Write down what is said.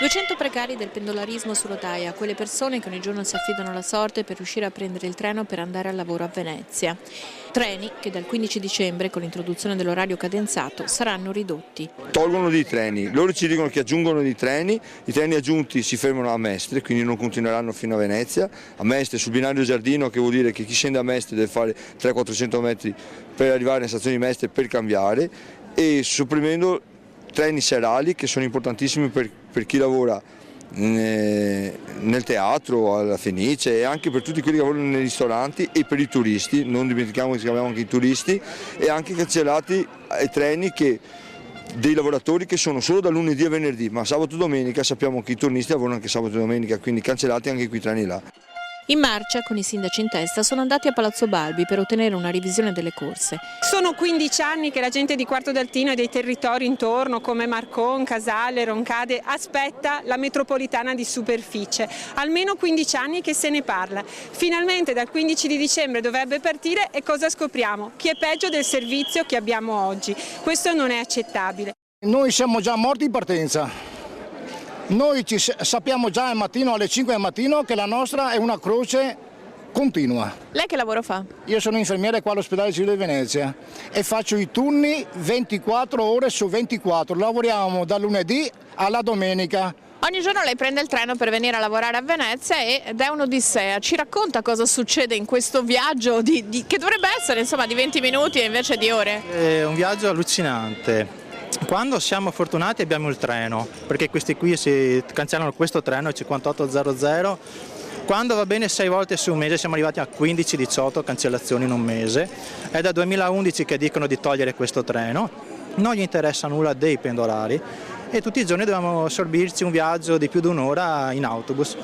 200 precari del pendolarismo su rotaia, quelle persone che ogni giorno si affidano alla sorte per riuscire a prendere il treno per andare al lavoro a Venezia. Treni che dal 15 dicembre, con l'introduzione dell'orario cadenzato, saranno ridotti. Tolgono dei treni, loro ci dicono che aggiungono dei treni, i treni aggiunti si fermano a Mestre, quindi non continueranno fino a Venezia. A Mestre, sul binario Giardino, che vuol dire che chi scende a Mestre deve fare 300-400 metri per arrivare alla stazione di Mestre per cambiare, e sopprimendo treni serali che sono importantissimi per chi lavora nel teatro, alla Fenice, e anche per tutti quelli che lavorano nei ristoranti e per i turisti. Non dimentichiamo che abbiamo anche i turisti, e anche cancellati i treni dei lavoratori che sono solo da lunedì a venerdì, ma sabato e domenica sappiamo che i turnisti lavorano anche sabato e domenica, quindi cancellati anche quei treni là. In marcia, con i sindaci in testa, sono andati a Palazzo Balbi per ottenere una revisione delle corse. Sono 15 anni che la gente di Quarto d'Altino e dei territori intorno, come Marcon, Casale, Roncade, aspetta la metropolitana di superficie. Almeno 15 anni che se ne parla. Finalmente dal 15 di dicembre dovrebbe partire, e cosa scopriamo? Che è peggio del servizio che abbiamo oggi. Questo non è accettabile. Noi siamo già morti in partenza. Noi sappiamo già al mattino, alle 5 del mattino, che la nostra è una croce continua. Lei che lavoro fa? Io sono infermiere qua all'ospedale civile di Venezia e faccio i turni 24 ore su 24. Lavoriamo da lunedì alla domenica. Ogni giorno lei prende il treno per venire a lavorare a Venezia ed è un'odissea. Ci racconta cosa succede in questo viaggio che dovrebbe essere insomma di 20 minuti e invece di ore? È un viaggio allucinante. Quando siamo fortunati abbiamo il treno, perché questi qui si cancellano questo treno, il 5800. Quando va bene 6 volte su un mese siamo arrivati a 15-18 cancellazioni in un mese. È dal 2011 che dicono di togliere questo treno, non gli interessa nulla dei pendolari e tutti i giorni dobbiamo sorbirci un viaggio di più di un'ora in autobus.